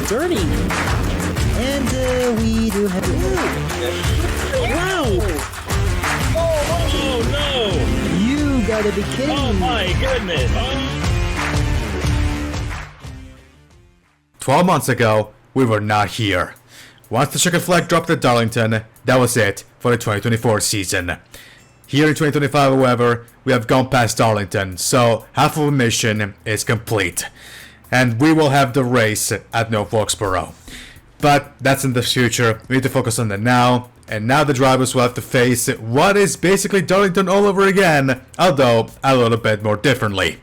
dirty. And we do have... Wow! Oh no! You gotta be kidding me. Oh my goodness! 12 months ago, we were not here. Once the chicken flag dropped at Darlington, that was it for the 2024 season. Here in 2025, however, we have gone past Darlington, so half of the mission is complete. And we will have the race at North Wilkesboro. But that's in the future, we need to focus on the now, and now the drivers will have to face what is basically Darlington all over again, although a little bit more differently.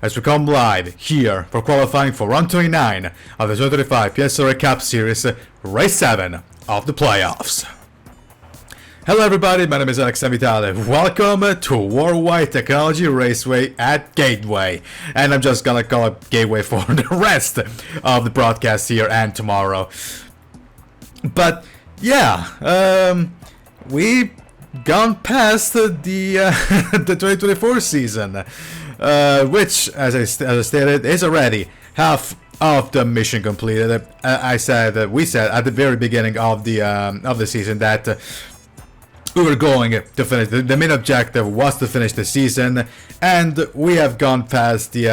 As we come live here for qualifying for round 29 of the 2025 PSRLA Cup Series, race 7 of the playoffs. Hello everybody, my name is Alex Vitale. Welcome to Worldwide Technology Raceway at Gateway. And I'm just gonna call it Gateway for the rest of the broadcast here and tomorrow. But yeah, we've gone past the 2024 season, which, as I stated, is already half of the mission completed. We said at the very beginning of the season that we were going to finish. The main objective was to finish the season, and we have gone past the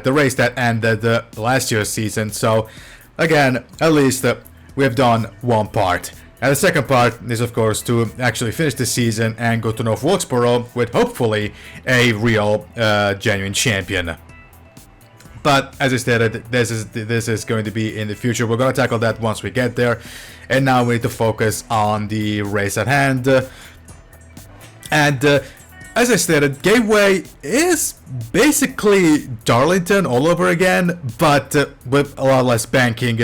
race that ended last year's season. So again, at least we have done one part. And the second part is, of course, to actually finish the season and go to North Wilkesboro with hopefully a real, genuine champion. But as I stated, this is going to be in the future. We're going to tackle that once we get there. And now we need to focus on the race at hand. And as I stated, Gateway is basically Darlington all over again, but with a lot less banking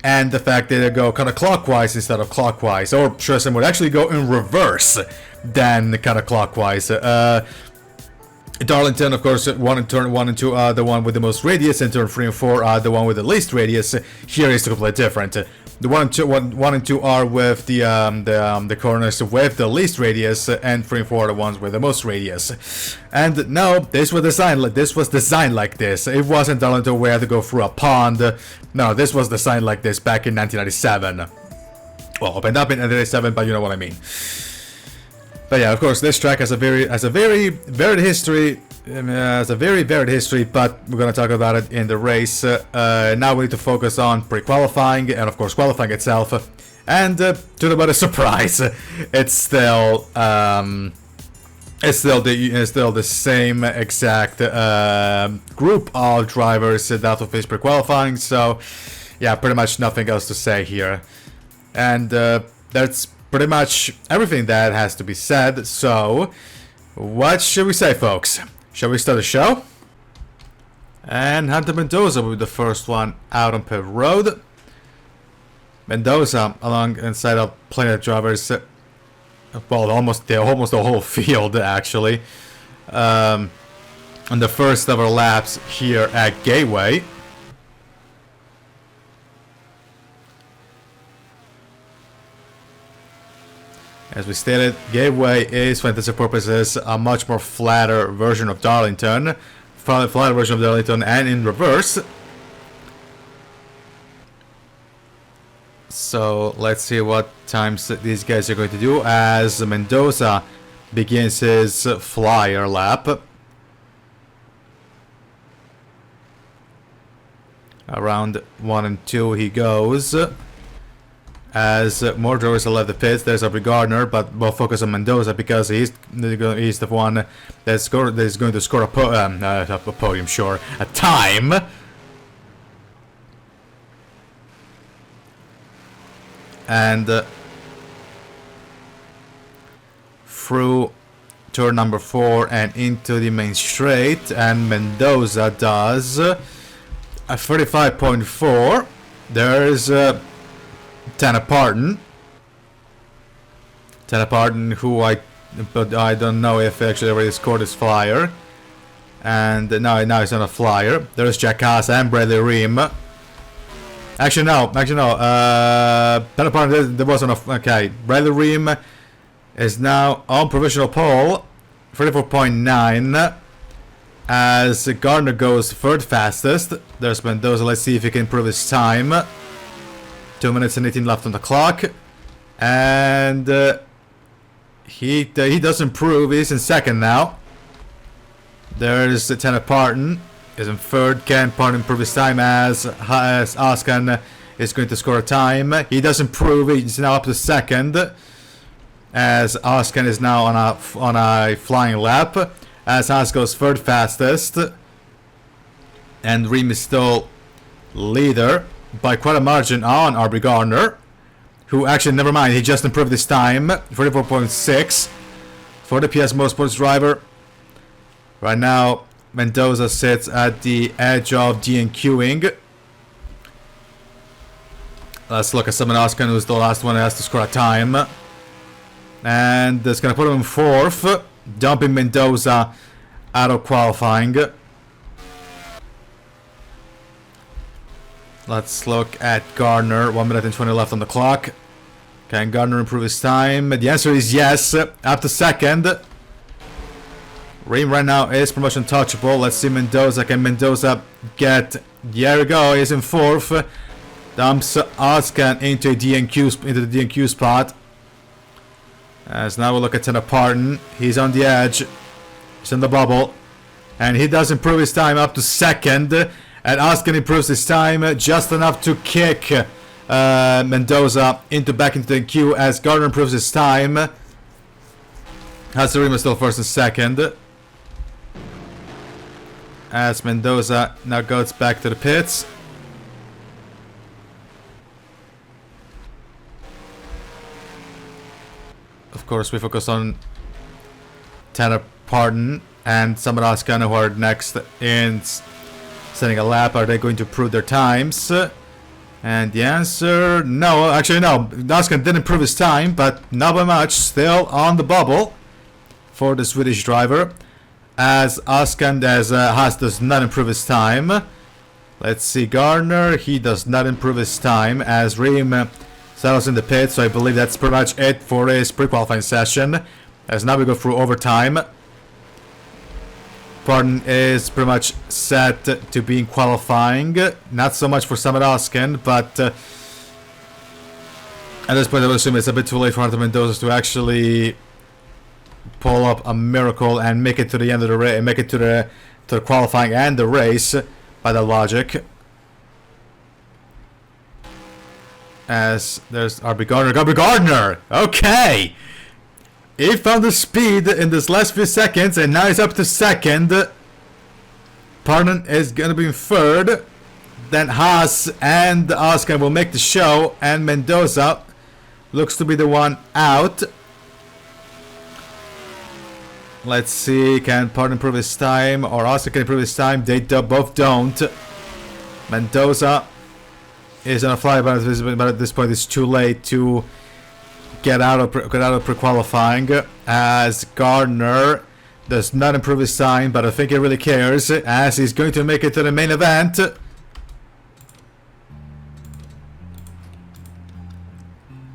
and the fact that they go kind of clockwise instead of clockwise, or sure, some would actually go in reverse than kind of clockwise. Darlington, of course, turn 1 and 2 are the one with the most radius, and turn 3 and 4 are the one with the least radius. Here is completely different. The 1 and 2 are with the corners with the least radius, and 3 and 4 are the ones with the most radius. And no, this was designed like this. It wasn't Darlington where to go through a pond. No, this was designed like this back in 1997. Well, opened up in 1997, but you know what I mean. But yeah, of course, this track has a very varied history. But we're gonna talk about it in the race. Now we need to focus on pre-qualifying and, of course, qualifying itself. And to the surprise, it's still the same exact group of drivers that will finish pre-qualifying. So yeah, pretty much nothing else to say here. And that's pretty much everything that has to be said. So what should we say, folks? Shall we start the show? And Hunter Mendoza will be the first one out on pit road. Mendoza alongside of plenty of drivers, well, almost the whole field actually, on the first ever laps here at Gateway. As we stated, Gateway is, for intents and purposes, a much more flatter version of Darlington. Flatter version of Darlington and in reverse. So let's see what times these guys are going to do as Mendoza begins his flyer lap. Around 1 and 2 he goes. As more drivers have left the pits, there's Aubrey Gardner, but we'll focus on Mendoza because he's the one that's going to score a podium, sure, a time. And through turn number 4 and into the main straight, and Mendoza does a 35.4. There's Tanner Parton, who I don't know if actually already scored his flyer, and now he's on a flyer. There's Jack Haas and Bradley Ream. Actually no. Tanner Parton, there wasn't a okay. Bradley Ream is now on provisional pole, 34.9. as Gardner goes third fastest. There's Mendoza. Let's see if he can improve his time. 2 minutes and 18 left on the clock. And he does improve. He's in second now. There's Tanner Parton. Is in third. Can Parton improve his time as Oskan is going to score a time? He does improve. He's now up to second. As Oskan is now on a flying lap. As Haas goes third fastest. And Reem is still leader by quite a margin on Aubrey Gardner. Who actually, never mind, he just improved his time. 34.6 for the PS Motorsports driver. Right now, Mendoza sits at the edge of DNQing. Let's look at Simon Oskan, who's the last one who has to score a time. And that's going to put him in fourth, dumping Mendoza out of qualifying. Let's look at Gardner. 1 minute and 20 left on the clock. Can Gardner improve his time? The answer is yes. Up to second. Reem right now is promotion touchable. Let's see Mendoza. Can Mendoza get... There we go. He's in fourth. Dumps Oskan into the DNQ spot. As now we look at Tanner Parton. He's on the edge. He's in the bubble. And he does improve his time up to second. And Oskan improves his time just enough to kick Mendoza back into the queue as Gardner improves his time. Hasarima still first and second. As Mendoza now goes back to the pits. Of course, we focus on Tanner Parton and Simon Oskan, who are next in setting a lap. Are they going to improve their times? And the answer, no. Actually, no. Oskan didn't improve his time, but not by much. Still on the bubble for the Swedish driver. As Oskan, Haas does not improve his time. Let's see Gardner. He does not improve his time as Reem settles in the pit. So I believe that's pretty much it for his pre-qualifying session. As now we go through overtime. Parton is pretty much set to be in qualifying. Not so much for Simon Oskan, but at this point I would assume it's a bit too late for Hunter Mendoza to actually pull up a miracle and make it to the end of the race, make it to the qualifying and the race by the logic. As there's Aubrey Gardner. Aubrey Gardner! Okay! He found the speed in this last few seconds and now he's up to second. Parton is going to be in third. Then Haas and Oscar will make the show and Mendoza looks to be the one out. Let's see, can Parton improve his time or Oscar can improve his time? They both don't. Mendoza is on a fly, but at this point it's too late to get out of pre-qualifying. As Gardner does not improve his time, but I think he really cares as he's going to make it to the main event.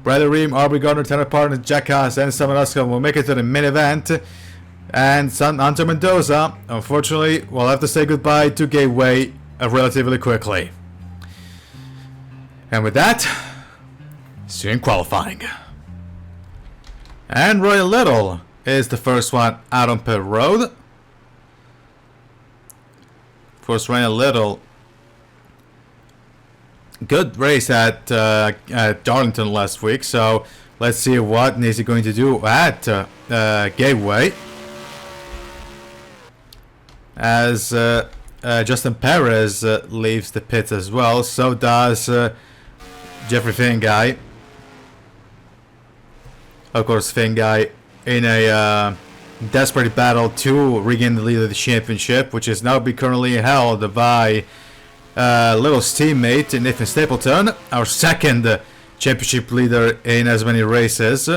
Bradley Reem, Aubrey Gardner, Tanner Parton, Jack Haas, and Simon Oscar will make it to the main event. And Hunter Mendoza, unfortunately, will have to say goodbye to Gateway relatively quickly. And with that, see you in qualifying. And Roy Little is the first one out on pit road. Of course, Roy Little, good race at Darlington last week. So let's see what is he going to do at Gateway. As Justin Perez leaves the pits as well, so does Jeffrey Finguy. Of course, Finguy in a desperate battle to regain the lead of the championship, which is now currently held by Little's teammate Nathan Stapleton, our second championship leader in as many races.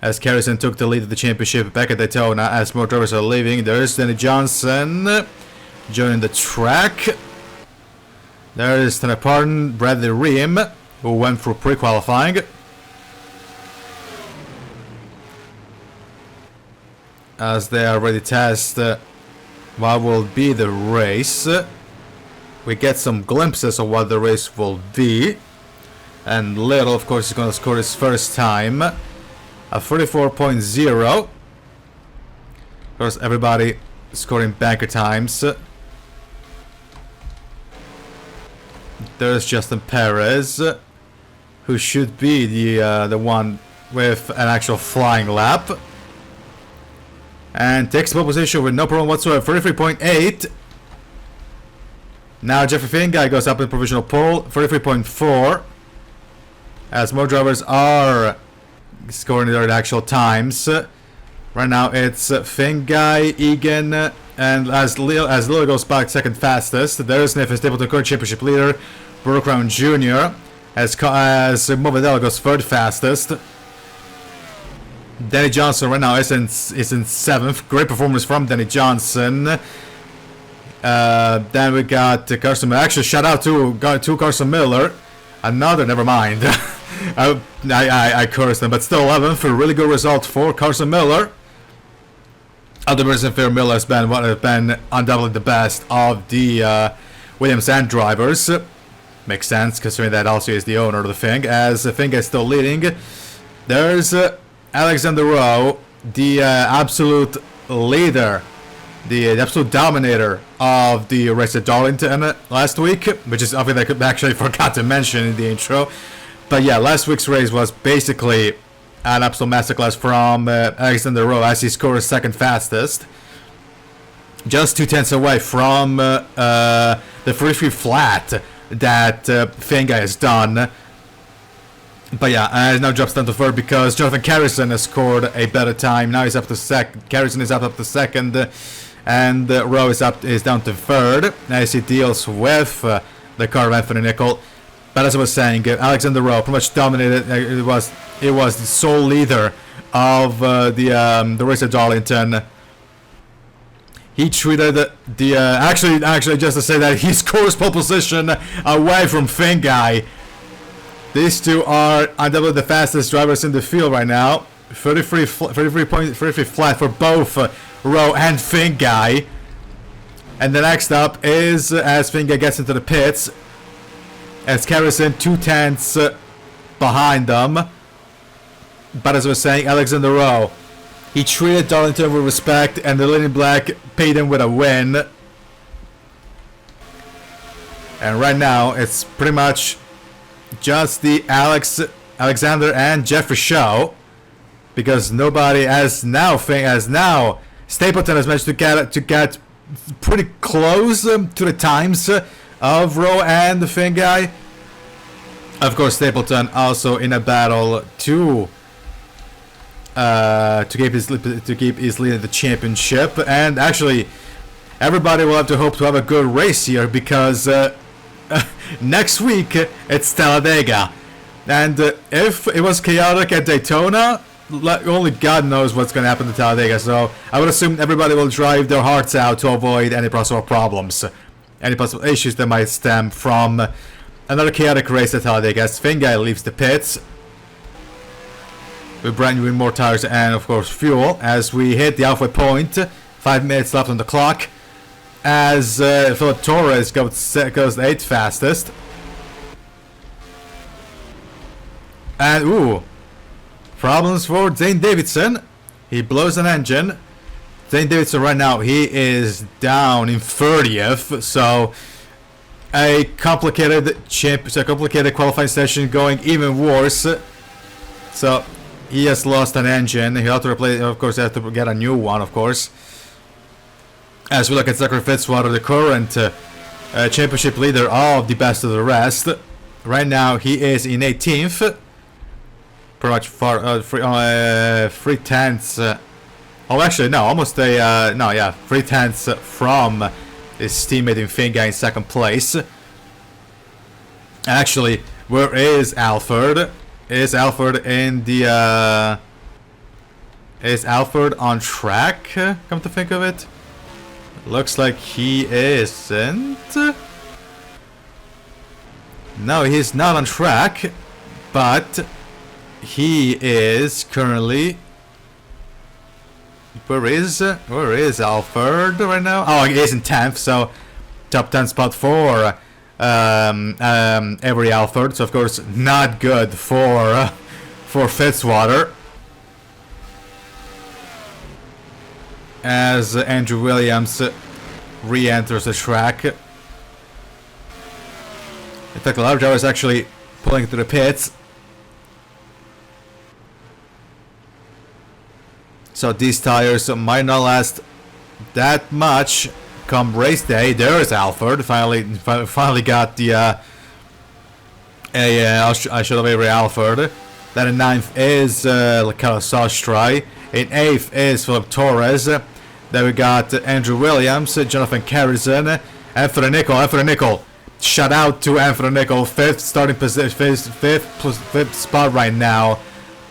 As Carrison took the lead of the championship back at Daytona, as more drivers are leaving, there is Danny Johnson joining the track. There is Tanner Parton, Bradley Reem, who went through pre-qualifying. As they already test what will be the race. We get some glimpses of what the race will be. And Little, of course, is going to score his first time. A 34.0. Of course, everybody scoring banker times. There's Justin Perez, who should be the one with an actual flying lap. And takes pole position with no problem whatsoever, 33.8. Now Jeffrey Finguy goes up in provisional pole, 33.4. As more drivers are scoring their actual times. Right now it's Finguy, Egan, and as Lil goes back second fastest. There's Nathan Stapleton, current championship leader. Burke Brown Jr. As Movedell goes third fastest. Danny Johnson right now is in 7th. Great performance from Danny Johnson. Then we got Carson Miller. Actually, shout out to Carson Miller. Another, never mind. I cursed him, but still 11th. A really good result for Carson Miller. Other reason for Miller has been undoubtedly the best of the Williams and drivers. Makes sense, considering that also is the owner of the thing. As the thing is still leading, there's Alexander Rowe, the absolute leader, the absolute dominator of the race at Darlington last week, which is something that I actually forgot to mention in the intro. But yeah, last week's race was basically an absolute masterclass from Alexander Rowe, as he scored second fastest. Just 2/10 away from the free flat that Finguy has done. But yeah, now drops down to third because Jonathan Carrison has scored a better time. Now he's up to second. Carrison is up to second, and Rowe is down to third as he deals with the car of Anthony Nicol. But as I was saying, Alexander Rowe pretty much dominated. It was the sole leader of the race at Darlington. He treated the actually just to say that he scores pole position away from Finguy. These two are undoubtedly the fastest drivers in the field right now. 33 flat for both Rowe and Finguy. And the next up is as Finguy gets into the pits, as Carrison 2/10 behind them. But as I was saying, Alexander Rowe, he treated Darlington with respect, and the Lady in Black paid him with a win. And right now, it's pretty much just the Alexander and Jeffrey show, because nobody as now Stapleton has managed to get pretty close to the times of Rowe and the Finguy. Of course, Stapleton also in a battle to keep his lead in the championship, and actually everybody will have to hope to have a good race here, because next week it's Talladega, and if it was chaotic at Daytona, only God knows what's going to happen to Talladega. So I would assume everybody will drive their hearts out to avoid any possible problems, any possible issues that might stem from another chaotic race at Talladega. As Finguy leaves the pits with brand new more tires and of course fuel, as we hit the halfway point. 5 minutes left on the clock, as Philip Torres goes 8th fastest. And problems for Zane Davidson. He blows an engine. Zane Davidson right now, he is down in 30th, so a complicated qualifying session going even worse. So he has lost an engine. He'll have to replace, of course, he has to get a new one, of course. As we look at Zachary Fitzwater, the current championship leader of the best of the rest. Right now, he is in 18th. Pretty much 3/10. Oh, actually, no, almost 3/10 from his teammate in Finguy in second place. Actually, where is Alford? Is Alford in the is Alford on track? Come to think of it, looks like he isn't. No, he's not on track, but he is currently. where is Alfred right now? Oh, he is in 10th, so top 10 spot for every Alfred. So of course not good for Fitzwater. As Andrew Williams re-enters the track. In fact, a lot of drivers actually pulling to the pits. So these tires might not last that much come race day. There's Alfred. Finally got the I should have every Alfred. Then in 9th is Carlos Sostrai. In 8th is Philip Torres. Then we got Andrew Williams, Jonathan Carrison, Anthony Nicol. Shout out to Anthony Nicol, 5th starting position, 5th spot right now.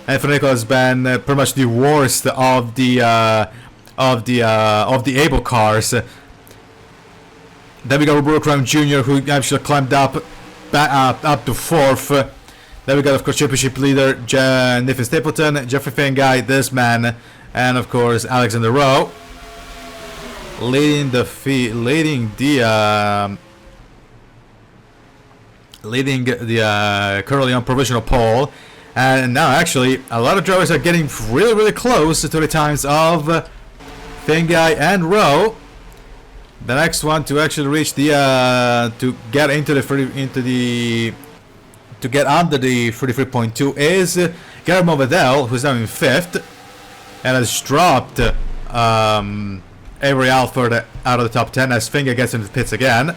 Anthony Nicol has been pretty much the worst of the able cars. Then we got Roberto Crown Jr., who actually climbed up to 4th. Then we got, of course, championship leader Nathan Stapleton, Jeffrey Fengai, this man, and of course Alexander Rowe. Leading the currently on provisional pole, and now actually a lot of drivers are getting really close to the times of Fengai and Rowe. The next one to actually reach the to get into the to get under the 33.2 is Guillermo Vidal, who's now in 5th and has dropped Avery Alford out of the top 10 as Finger gets into the pits again.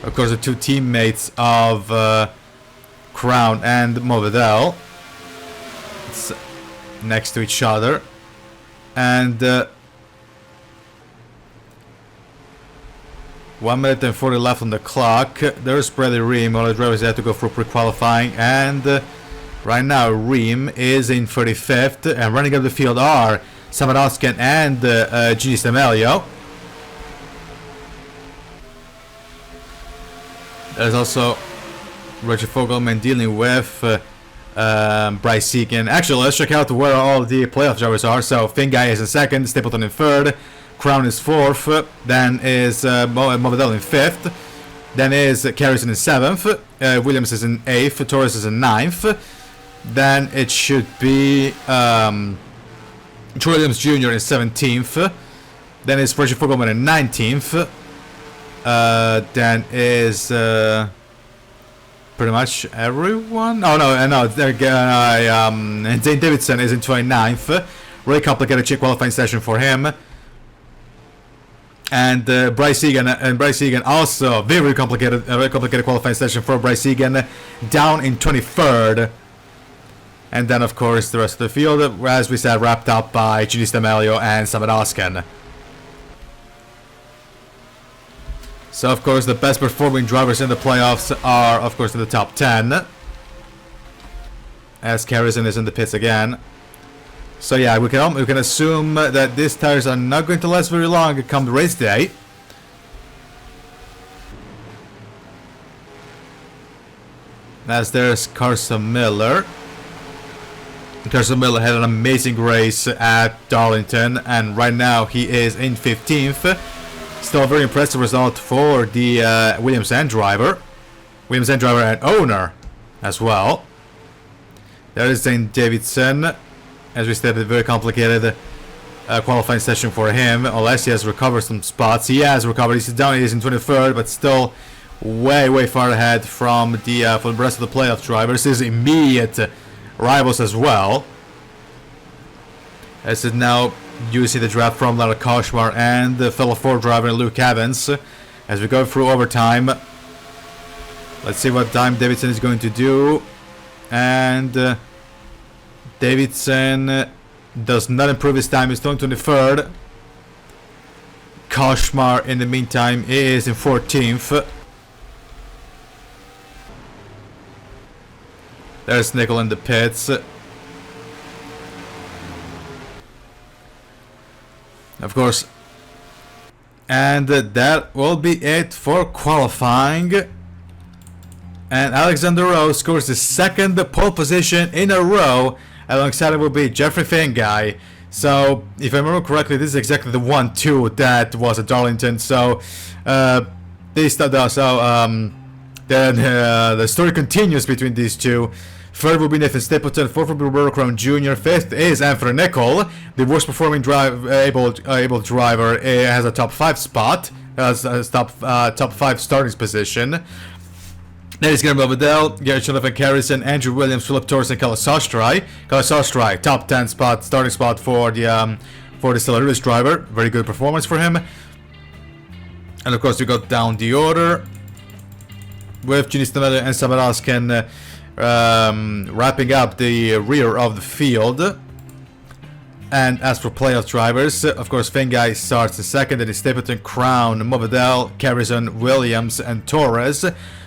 Of course, the two teammates of Crown and Movidel. It's next to each other. And 1 minute and 40 left on the clock. There's Bradley Ream. All the drivers had to go through pre-qualifying. And right now, Ream is in 35th. And running up the field are Samadoskin and Gini Stamelio. There's also Roger Fogelman dealing with Bryce Egan. Actually, let's check out where all the playoff drivers are. So Fingai is in 2nd, Stapleton in 3rd, Crown is 4th, then is Movidel in 5th, then is Carrison in 7th, Williams is in 8th, Torres is in 9th, then it should be Troy Williams Jr. in 17th, then is Roger Fogelman in 19th, then is pretty much everyone. Oh no, Zane Davidson is in 29th. Really complicated qualifying session for him. And Bryce Egan also very complicated qualifying session for Bryce Egan, down in 23rd. And then of course the rest of the field, as we said, wrapped up by Gini Stamelio and Samadoskin. So of course the best performing drivers in the playoffs are of course in the top 10. As Carrison is in the pits again. So yeah, we can assume that these tires are not going to last very long come race day. As there's Carson Miller. Carson Miller had an amazing race at Darlington, and right now he is in 15th. Still a very impressive result for the Williams and driver and owner as well. There is Zane Davidson. As we stated, very complicated qualifying session for him. Unless he has recovered some spots. He has recovered. He's down. He's in 23rd, but still way far ahead from the rest of the playoff drivers. His immediate rivals as well. As it now you see the draft from Lara Koshmar and the fellow Ford driver Luke Evans. As we go through overtime, let's see what time Davidson is going to do. And Davidson does not improve his time. He's still in 23rd. Koshmar in the meantime is in 14th. There's Nickel in the pits. Of course. And that will be it for qualifying. And Alexander Rowe scores his 2nd pole position in a row. Alongside it will be Jeffrey Fengai. So, if I remember correctly, this is exactly the 1-2 that was at Darlington. So, the story continues between these two. Third will be Nathan Stapleton, fourth will be Roberto Crown Jr., fifth is Anthony Nicol, the worst performing able driver, has a top 5 spot, has a top 5 starting position. Then it's Gabriel Vidal, Jonathan Carrison, Andrew Williams, Philip Torres, and Kalas Ostrai, top 10 spot, starting spot for the Stellaris driver. Very good performance for him. And of course we got down the order with Ginny Stanelli and Samaraskin wrapping up the rear of the field. And as for playoff drivers, of course Fingai starts in second, then it's Stapleton, Crown, Movidel, Carrison, Williams, and Torres.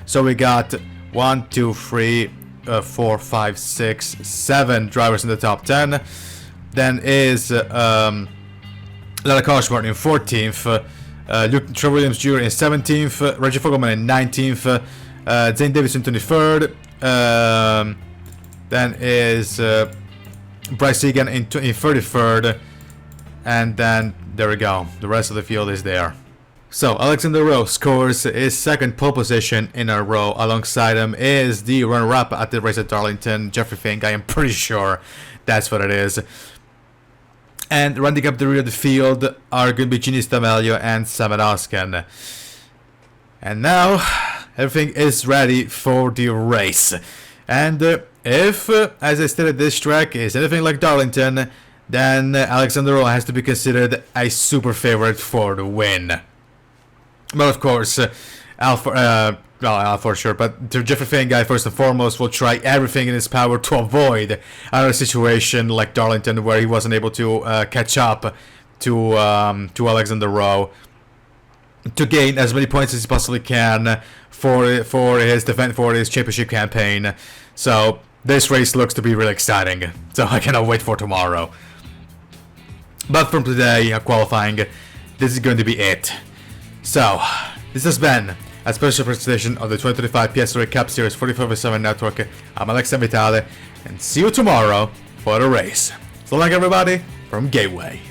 So we got 1, 2, 3, 4, 5, 6, 7 drivers in the top 10. Then is Lala Koshmartin in 14th, Trevor Williams Jr. in 17th, Reggie Fogelman in 19th, Zane Davis in 23rd, then is Bryce Egan in 33rd, and then there we go, the rest of the field is there. So Alexander Rowe scores his second pole position in a row. Alongside him is the runner-up at the race at Darlington, Jeffrey Fingai. I'm pretty sure that's what it is. And rounding up the rear of the field are going to be Ginny Stamelio and Samet Oskan. And now everything is ready for the race. And if, as I stated, this track is anything like Darlington, then Alexander Rowe has to be considered a super favorite for the win. But of course, Al for sure, but the Jeffrey Fingai first and foremost will try everything in his power to avoid another situation like Darlington where he wasn't able to catch up to Alexander Rowe, to gain as many points as he possibly can for his championship campaign. So this race looks to be really exciting. So I cannot wait for tomorrow. But from today, qualifying, this is going to be it. So this has been a special presentation of the 2025 PSRLA Cup Series 44/7 Network. I'm Alex Vitale, and see you tomorrow for the race. So long, everybody, from Gateway.